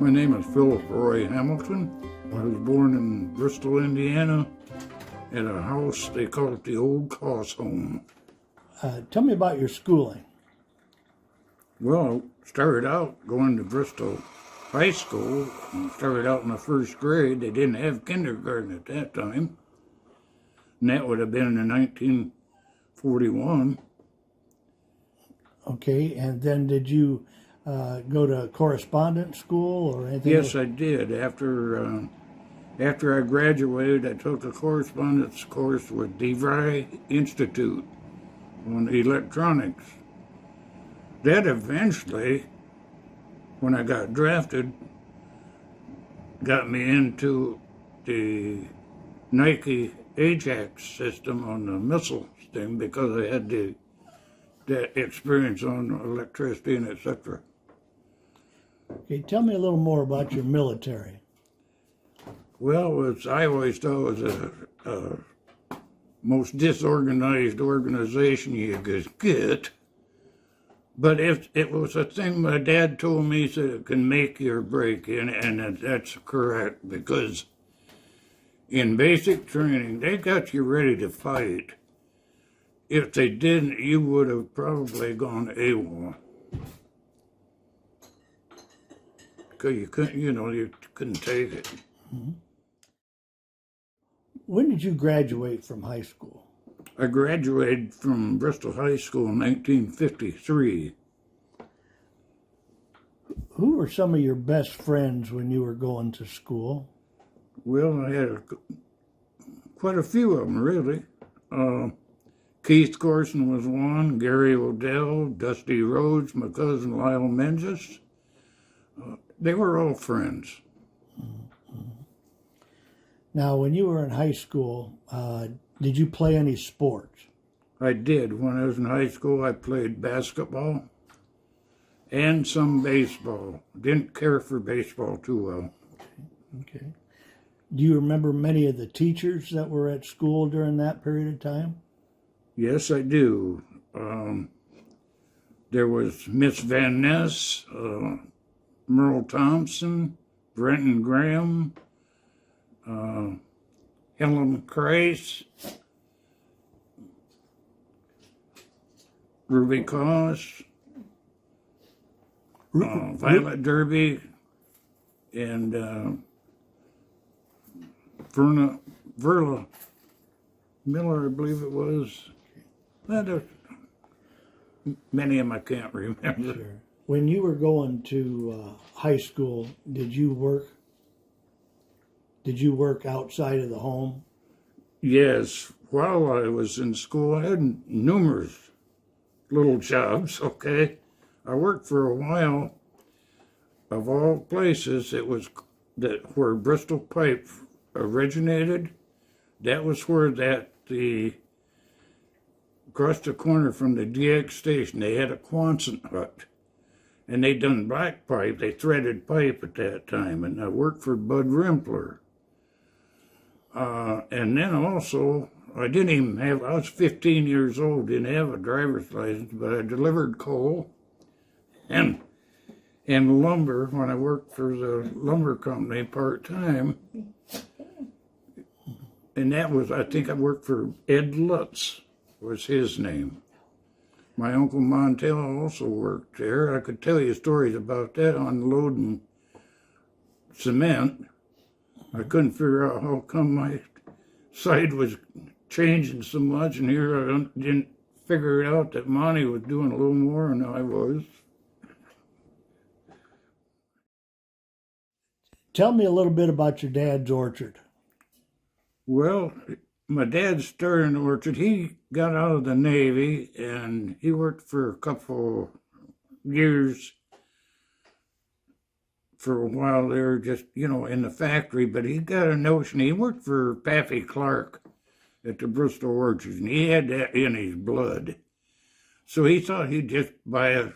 My name is Philip Roy Hamilton. I was born in Bristol, Indiana, in a house, they call it the Old Coss Home. Tell me about your schooling. Well, I started out going to Bristol High School. And started out in the first grade. They didn't have kindergarten at that time. And that would have been in 1941. Okay, and then did you go to correspondence school or anything? Yes, I did. After I graduated, I took a correspondence course with DeVry Institute on electronics. That eventually, when I got drafted, got me into the Nike Ajax system on the missile thing because I had that experience on electricity and etc. Okay, tell me a little more about your military. Well, I always thought it was a most disorganized organization you could get. But if it was a thing my dad told me, he said it can make you or break you, and that's correct, because in basic training, they got you ready to fight. If they didn't, you would have probably gone AWOL. Because you couldn't take it. Mm-hmm. When did you graduate from high school? I graduated from Bristol High School in 1953. Who were some of your best friends when you were going to school? Well, I had quite a few of them, really. Keith Corson was one, Gary Odell, Dusty Rhodes, my cousin Lyle Menzies. They were all friends. Mm-hmm. Now, when you were in high school, did you play any sports? I did. When I was in high school, I played basketball and some baseball. Didn't care for baseball too well. Okay. Do you remember many of the teachers that were at school during that period of time? Yes, I do. There was Miss Van Ness, Merle Thompson, Brenton Graham, Helen Kreis, Ruby Koss, Violet Derby, and Verla Miller, I believe it was. Many of them I can't remember. Sure. When you were going to high school, did you work? Did you work outside of the home? Yes. While I was in school, I had numerous little jobs, okay? I worked for a while, of all places, it was where Bristol Pipe originated. That was where across the corner from the DX station, they had a Quonset hut. And they done black pipe, they threaded pipe at that time, and I worked for Bud Rimpler. And then also, I was 15 years old, didn't have a driver's license, but I delivered coal and lumber when I worked for the lumber company part-time. And that was, I think I worked for Ed Lutz, was his name. My Uncle Montel also worked there. I could tell you stories about that, unloading cement. I couldn't figure out how come my side was changing so much, and here I didn't figure out that Monty was doing a little more than I was. Tell me a little bit about your dad's orchard. Well, my dad started an orchard. He got out of the Navy, and he worked for a couple years for a while there, just, in the factory, but he got a notion. He worked for Pappy Clark at the Bristol Orchards, and he had that in his blood. So he thought he'd just buy a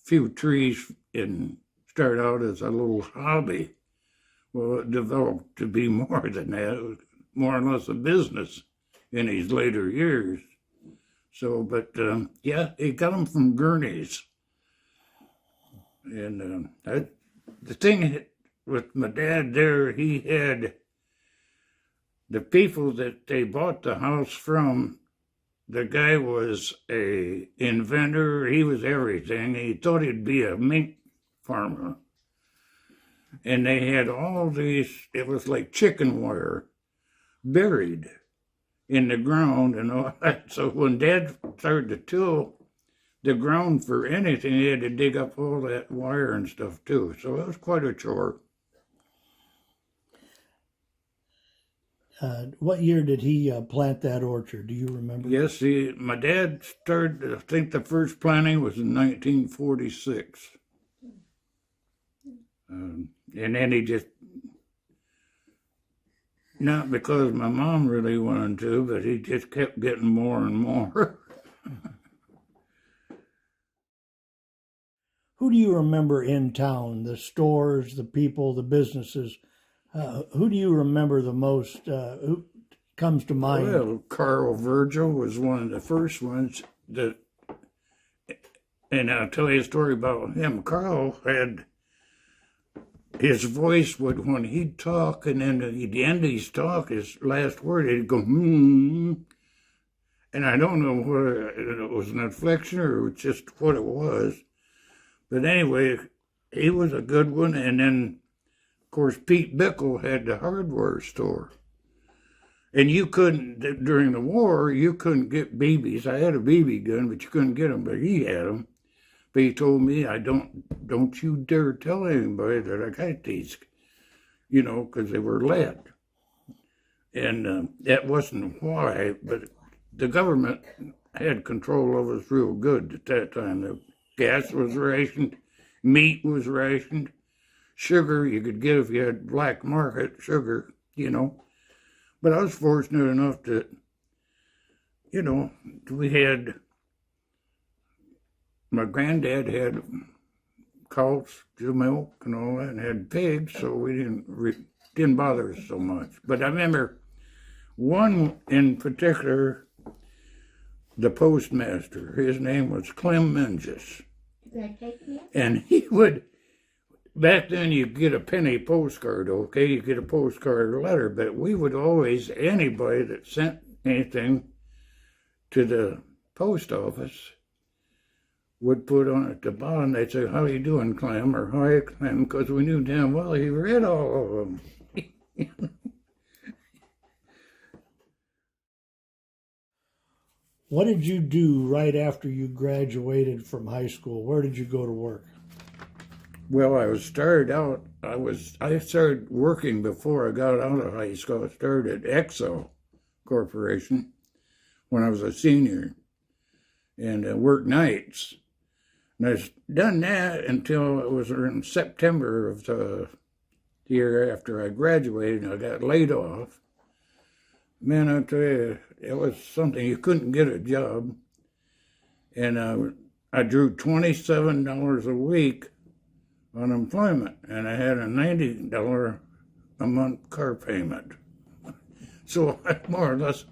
few trees and start out as a little hobby. Well, it developed to be more than that. It was more or less a business in his later years. So, but yeah, he got them from Gurney's. And the thing with my dad there, he had the people that they bought the house from. The guy was a inventor. He was everything. He thought he'd be a mink farmer. And they had all these, it was like chicken wire buried in the ground and all that. So when Dad started to till the ground for anything, he had to dig up all that wire and stuff too. So it was quite a chore. What year did he plant that orchard? Do you remember? Yes, my dad started, I think the first planting was in 1946. And then he just, not because my mom really wanted to, but he just kept getting more and more. Who do you remember in town? The stores, the people, the businesses? Who do you remember the most? Who comes to mind? Well, Carl Virgil was one of the first ones that, and I'll tell you a story about him. Carl had, his voice would, when he'd talk, and then at the end of his talk, his last word, he'd go, hmm. And I don't know whether it was an inflection or just what it was. But anyway, he was a good one. And then, of course, Pete Bickle had the hardware store. And you couldn't, during the war, you couldn't get BBs. I had a BB gun, but you couldn't get them, but he had them. But he told me, don't you dare tell anybody that I got these, you know, because they were lead. And that wasn't why, but the government had control of us real good at that time. The gas was rationed, meat was rationed, sugar you could get if you had black market sugar, you know. But I was fortunate enough that, you know, we had, my granddad had cows, milk and all that, and had pigs, so we didn't bother us so much. But I remember one in particular, the postmaster, his name was Clem Menges. And he would, back then you get a penny postcard, okay? You get a postcard or letter, but we would always, anybody that sent anything to the post office would put on at the bottom, they'd say, how you doing, Clem, or hi, Clem, because we knew damn well he read all of them. What did you do right after you graduated from high school? Where did you go to work? Well, I started working before I got out of high school. I started at Exo Corporation when I was a senior and worked nights. And I've done that until it was in September of the year after I graduated, and I got laid off. Man, I tell you, it was something. You couldn't get a job. And I drew $27 a week unemployment, and I had a $90 a month car payment. So I more or less,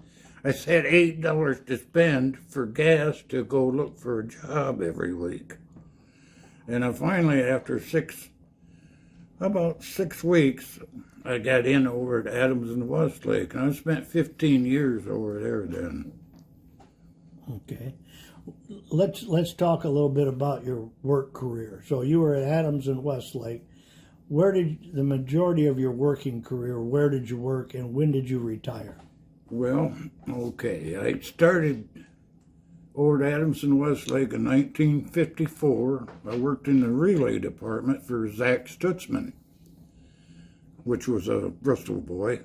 I had $8 to spend for gas to go look for a job every week. And I finally, after about 6 weeks, I got in over at Adams and Westlake, and I spent 15 years over there then. Okay. Let's talk a little bit about your work career. So you were at Adams and Westlake. Where did the majority of your working career, where did you work, and when did you retire? Well, okay, I started over at Adams and Westlake in 1954. I worked in the relay department for Zach Stutzman, which was a Bristol boy.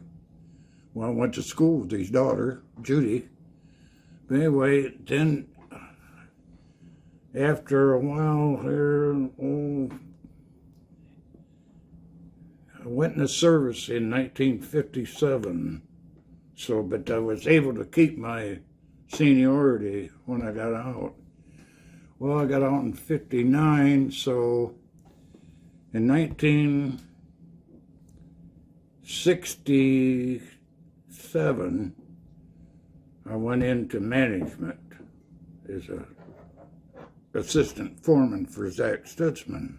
Well, I went to school with his daughter, Judy. But anyway, then after a while I went in the service in 1957. So, but I was able to keep my seniority when I got out. Well, I got out in 59, so in 1967, I went into management as a assistant foreman for Zach Stutzman.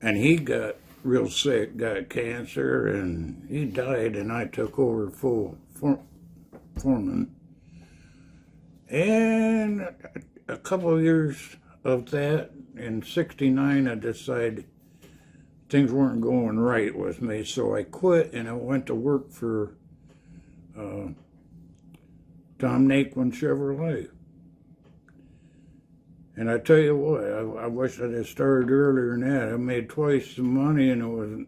And he got real sick, got cancer, and he died, and I took over full foreman. And a couple of years of that, in '69, I decided things weren't going right with me, so I quit and I went to work for Tom Naquin Chevrolet. And I tell you what, I wish I'd have started earlier than that. I made twice the money and it was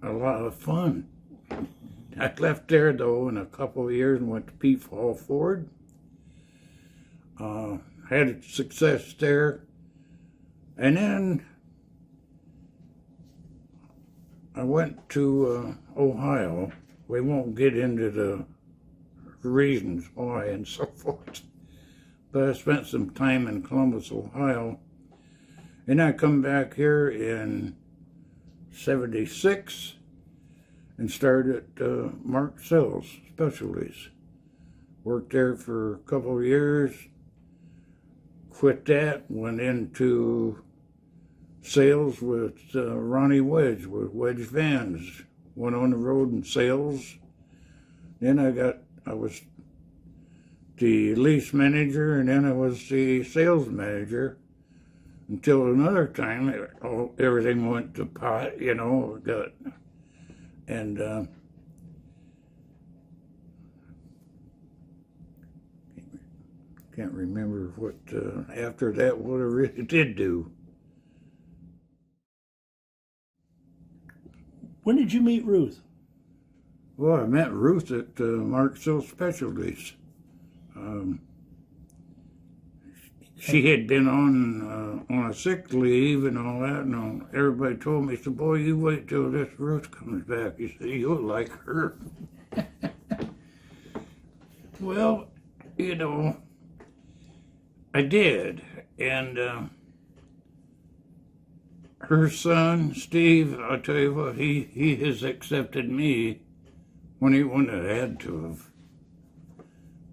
a lot of fun. I left there though in a couple of years and went to Peafall Ford. Had success there. And then I went to Ohio. We won't get into the reasons why and so forth. But I spent some time in Columbus, Ohio. And I come back here in '76 and started at Mark Sells Specialties. Worked there for a couple of years. Quit that, went into sales with Ronnie Wedge, with Wedge Vans. Went on the road in sales. Then I was the lease manager, and then I was the sales manager until another time everything went to pot, you know. And can't remember what after that what I really did do. When did you meet Ruth? Well, I met Ruth at Mark Sill Specialties. She had been on a sick leave and all that, and everybody told me, said, "Boy, you wait till this Ruth comes back. You see, you'll like her." Well, you know, I did, and her son Steve, I'll tell you what, he has accepted me when he wouldn't have had to have,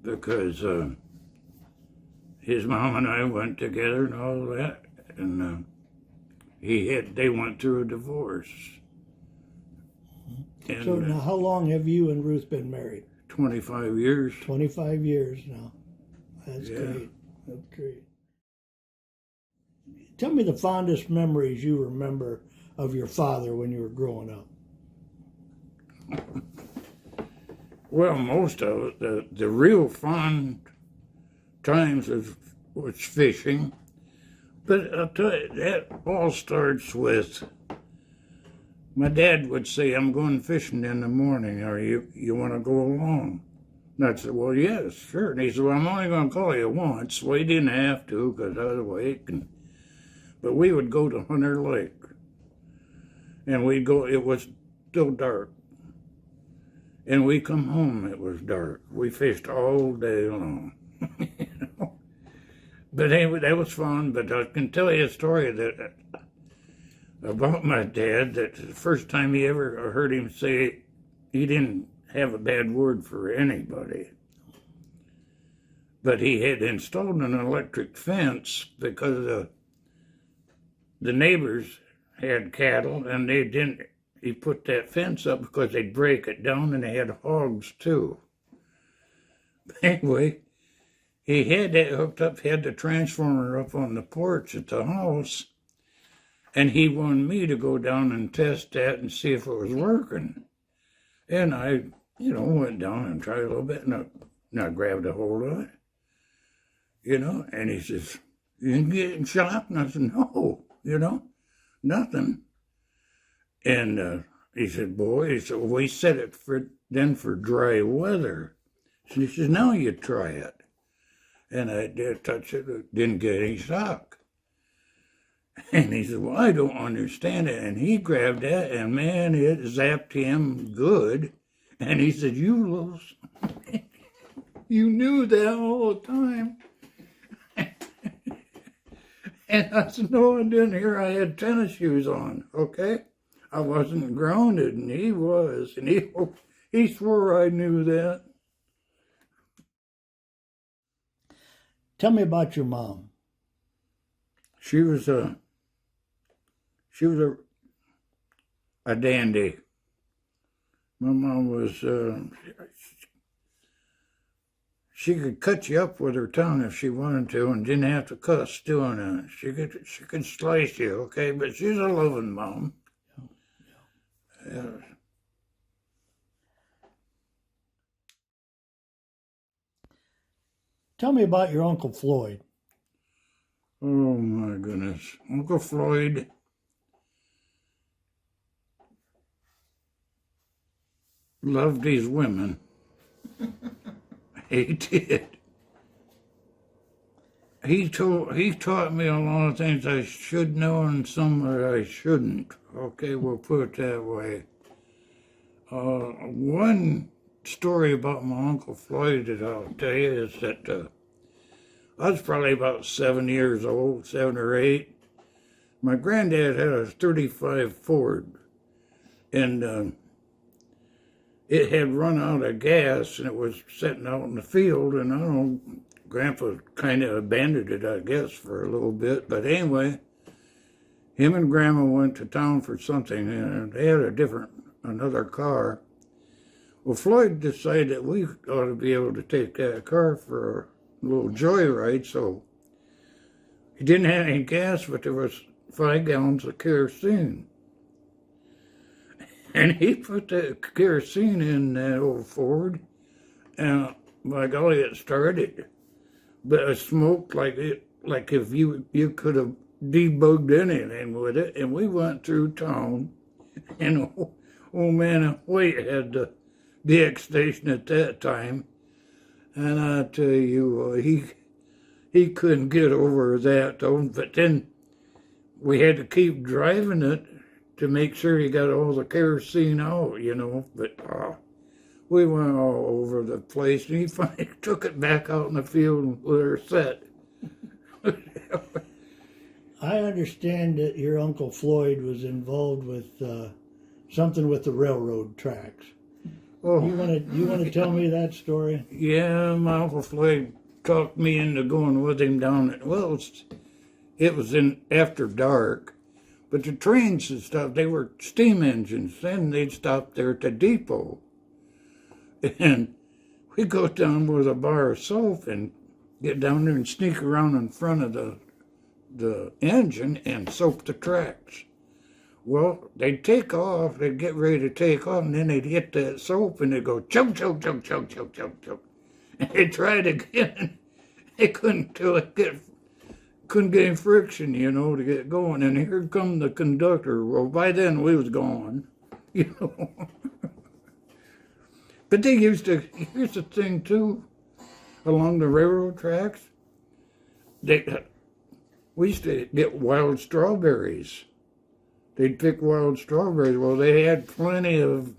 because his mom and I went together and all that, and they went through a divorce. And, so now, how long have you and Ruth been married? 25 years. 25 years now. That's great. That's great. Tell me the fondest memories you remember of your father when you were growing up. Well, most of it, the real fun times was fishing. But I'll tell you, that all starts with, my dad would say, "I'm going fishing in the morning. Are you want to go along?" And I'd say, "Well, yes, sure." And he said, "Well, I'm only going to call you once." Well, he didn't have to because I was awake. But we would go to Hunter Lake. And we'd go, it was still dark. And we come home, it was dark. We fished all day long. You know? But anyway, that was fun. But I can tell you a story about my dad, that the first time he ever heard him say he didn't have a bad word for anybody. But he had installed an electric fence because the neighbors had cattle, and he put that fence up because they'd break it down, and they had hogs too. But anyway, he had that hooked up, had the transformer up on the porch at the house, and he wanted me to go down and test that and see if it was working. And I, went down and tried a little bit, and I grabbed a hold of it, and he says, "You didn't get shot?" And I said, "No, nothing." And he said, "Boy," "we set it for dry weather." So he says, "Now you try it." And I did touch it, didn't get any shock. And he said, "Well, I don't understand it." And he grabbed that, and man, it zapped him good. And he said, "You lose." You knew that all the time. And I said, "No, I didn't." Here I had tennis shoes on, okay? I wasn't grounded, and he was. And he swore I knew that. Tell me about your mom. She was a a dandy. My mom was, she could cut you up with her tongue if she wanted to and didn't have to cuss doing it. She could slice you, okay, but she's a loving mom. Tell me about your Uncle Floyd. Oh my goodness. Uncle Floyd loved these women. He did. He taught me a lot of things I should know and some that I shouldn't. Okay, we'll put it that way. One story about my Uncle Floyd that I'll tell you is that I was probably about 7 years old, 7 or 8. My granddad had a 35 Ford, and it had run out of gas, and it was sitting out in the field, and I don't know, Grandpa kind of abandoned it, I guess, for a little bit. But anyway, him and Grandma went to town for something, and they had another car. Well, Floyd decided that we ought to be able to take that car for a little joyride, so he didn't have any gas, but there was 5 gallons of kerosene. And he put the kerosene in that old Ford, and by golly, it started. But it smoked like if you could have debugged anything with it. And we went through town, and old man White had the DX station at that time, and I tell you, he couldn't get over that. But then we had to keep driving it to make sure he got all the kerosene out, But we went all over the place, and he finally took it back out in the field and let her set. I understand that your Uncle Floyd was involved with something with the railroad tracks. Oh, you want to tell me that story? Yeah, my Uncle Floyd talked me into going with him down. Well, it was in after dark. But the trains and stuff, they were steam engines. Then they'd stop there at the depot. And we'd go down with a bar of soap and get down there and sneak around in front of the engine and soap the tracks. Well, they'd take off, they'd get ready to take off, and then they'd hit that soap and they'd go chug, chug, chug, chug, chug, chug, chug. And they'd try it again. They couldn't do it. Couldn't get any friction, to get going. And here come the conductor. Well, by then we was gone, But they used to, here's the thing too, along the railroad tracks, we used to get wild strawberries. They'd pick wild strawberries. Well, they had plenty of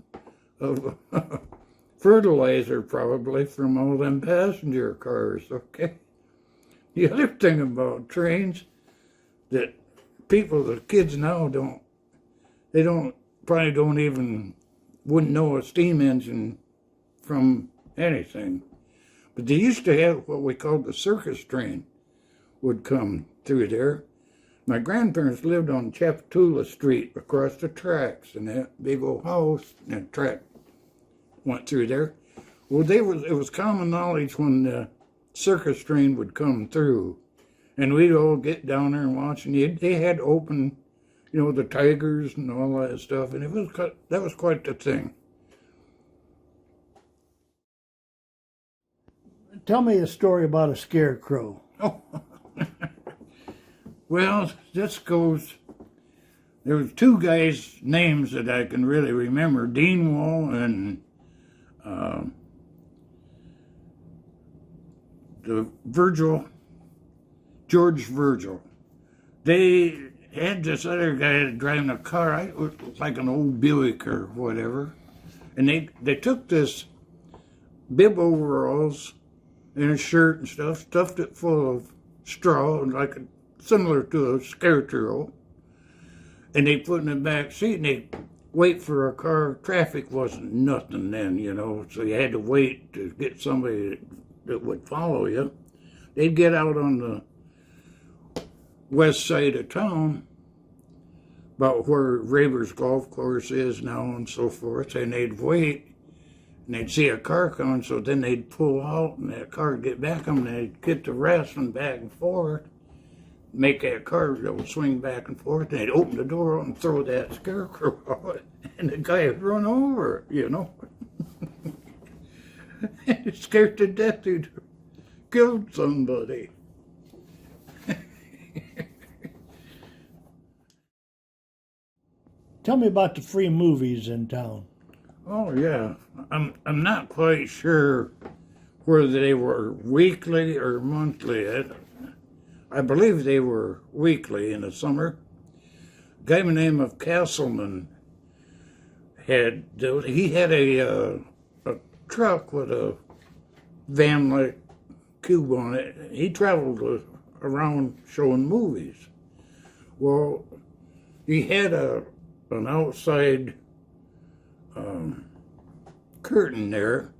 fertilizer probably from all them passenger cars, okay? The other thing about trains that the kids now wouldn't know a steam engine from anything. But they used to have what we called the circus train would come through there. My grandparents lived on Chapatula Street across the tracks, and that big old house and that track went through there. Well, it was common knowledge when the circus train would come through, and we'd all get down there and watch, and they had open, the tigers and all that stuff, and that was quite the thing. Tell me a story about a scarecrow. Oh. Well, there was 2 guys' names that I can really remember, Dean Wall and George Virgil. They had this other guy driving a car, it was like an old Buick or whatever, and they took this bib overalls and a shirt and stuff, stuffed it full of straw, similar to a scarecrow, and they put in the back seat, and they wait for a car. Traffic wasn't nothing then, so you had to wait to get somebody that would follow you. They'd get out on the west side of town. about where Raber's golf course is now and so forth, and they'd wait, and they'd see a car coming, so then they'd pull out, and that car would get back on, and they'd get to wrestling back and forth, make that car go swing back and forth, and they'd open the door and throw that scarecrow out, and the guy would run over it, you know. And scared to death he'd killed somebody. Tell me about the free movies in town. Oh yeah, I'm not quite sure whether they were weekly or monthly. I believe they were weekly in the summer. A guy by the name of Castleman had a truck with a van-like cube on it. He traveled around showing movies. Well, he had an outside curtain there,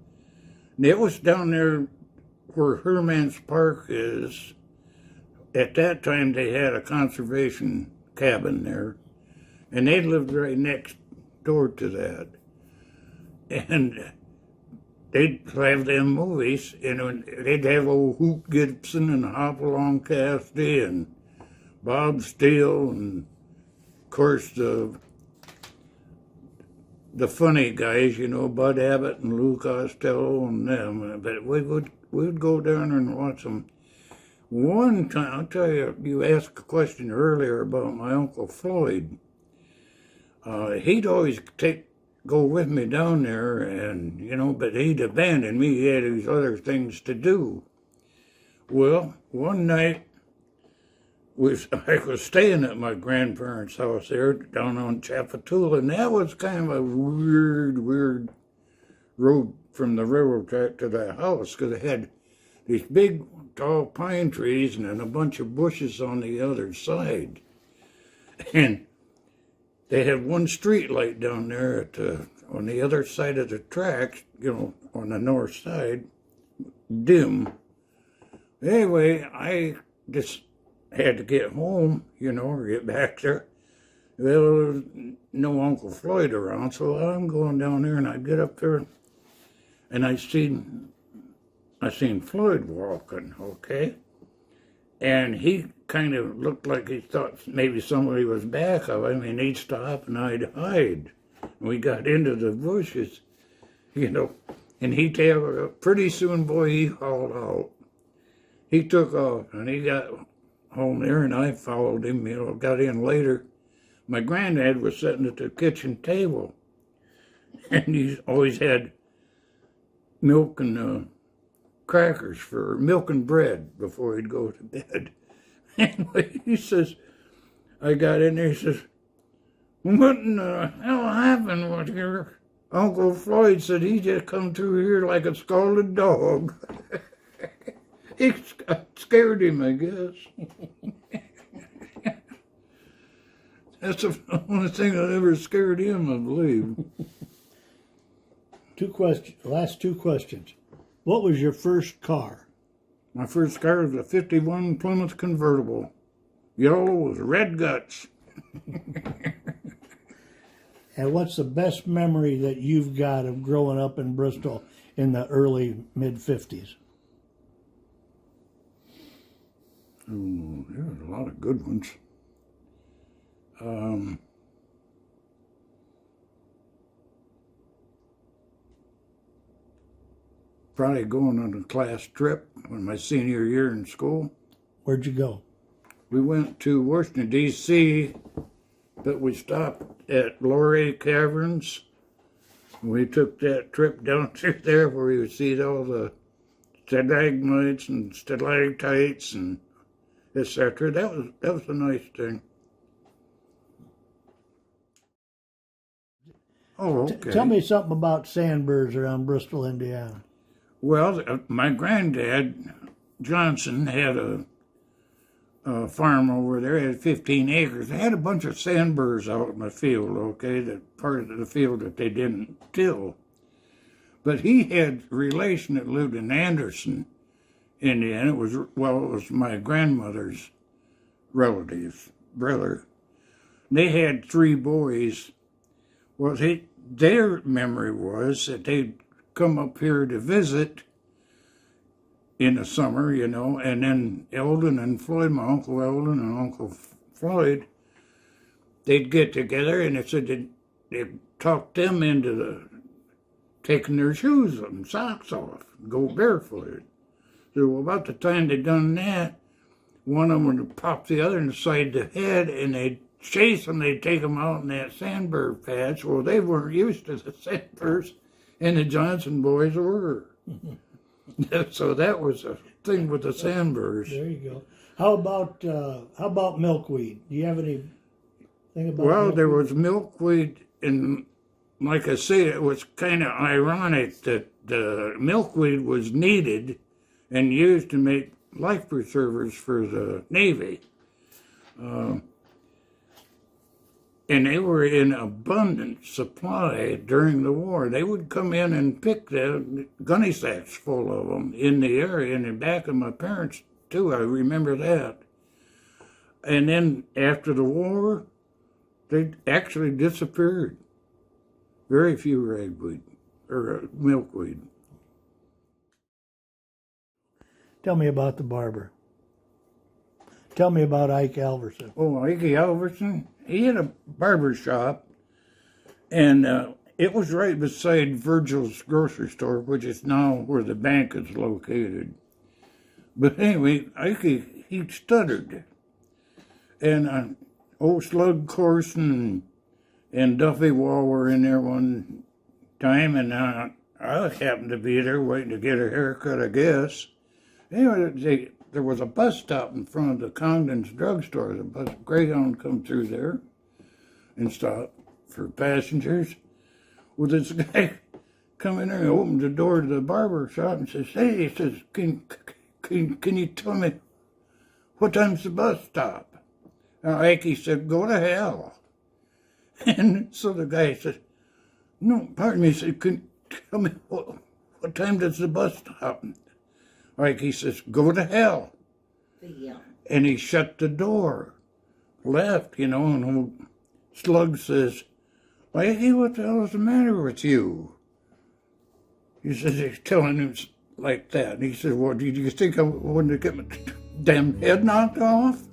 and it was down there where Herman's Park is. At that time, they had a conservation cabin there, and they lived right next door to that. And they'd have them movies, and they'd have old Hoot Gibson and Hopalong Cassidy and Bob Steele, and of course the funny guys, you know, Bud Abbott and Lou Costello and them. But we'd go down there and watch them. One time, I'll tell you, you asked a question earlier about my Uncle Floyd. He'd always go with me down there, and, you know, but he'd abandon me. He had these other things to do. Well, one night, I was staying at my grandparents' house there down on Chapatula, and that was kind of a weird road from the railroad track to the house, because it had these big, tall pine trees and then a bunch of bushes on the other side. And they had one street light down there on the other side of the tracks, you know, on the north side, dim. Anyway, I just had to get home, you know, or get back there. Well, there was no Uncle Floyd around, so I'm going down there, and I get up there, and I seen Floyd walking, okay? And he kind of looked like he thought maybe somebody was back of him, and he'd stop and I'd hide. And we got into the bushes, you know, and he tailed up. Pretty soon, boy, he hauled out. He took off, and he got home there, and I followed him, you know, got in later. My granddad was sitting at the kitchen table, and he always had milk and crackers for milk and bread before he'd go to bed. Anyway, he says, I got in there, he says, what in the hell happened with your Uncle Floyd? Said he just come through here like a scalded dog. It scared him, I guess. That's the only thing that ever scared him, I believe. Last two questions. What was your first car? My first car was a 51 Plymouth convertible. Yellow with red guts. And what's the best memory that you've got of growing up in Bristol in the early, mid-50s? Oh, there's a lot of good ones. Probably going on a class trip in my senior year in school. Where'd you go? We went to Washington, D.C., but we stopped at Luray Caverns. We took that trip down through there where we would see all the stalagmites and stalactites and etc. That was a nice thing. Oh, okay. Tell me something about sandbirds around Bristol, Indiana. Well, my granddad, Johnson, had a farm over there. He had 15 acres. They had a bunch of sandbirds out in the field, okay, that part of the field that they didn't till. But he had a relation that lived in Anderson, Indiana. It was my grandmother's relatives, brother. They had 3 boys. Well, their memory was that they'd come up here to visit in the summer, you know, and then Eldon and Floyd, my Uncle Eldon and Uncle Floyd, they'd get together, and they said they'd talk them into taking their shoes and socks off, go barefooted. So about the time they'd done that, one of them would pop the other inside the head, and they'd chase them, they'd take them out in that sandburr patch. Well, they weren't used to the sandburrs, and the Johnson boys were. So that was a thing with the sandburrs. There you go. How about milkweed? Do you have anything about Well, milkweed? there was milkweed, and like I say, it was kind of ironic that the milkweed was needed and used to make life preservers for the Navy. And they were in abundant supply during the war. They would come in and pick the gunny sacks full of them in the area, in the back of my parents, too. I remember that. And then after the war, they actually disappeared. Very few ragweed, or milkweed. Tell me about the barber. Tell me about Ike Alverson. Oh, Ike Alverson, he had a barber shop, and it was right beside Virgil's grocery store, which is now where the bank is located. But anyway, Ike, he stuttered. And old Slug Corson and Duffy Wall were in there one time, and I happened to be there waiting to get a haircut, I guess. Anyway, there was a bus stop in front of the Congdon's drugstore. The bus Greyhound come through there and stopped for passengers. Well, this guy come in there and opened the door to the barber shop and says, "Hey," he says, can you tell me what time's the bus stop?" Ike said, "Go to hell." And so the guy said, "No, pardon me," he said, "can you tell me what time does the bus stop?" Ike says, "Go to hell." Yeah. And he shut the door, left, you know, and old Slug says, "Ike, what the hell is the matter with you?" He says, he's telling him like that. And he says, "Well, did you think I wanted to get my damn head knocked off?"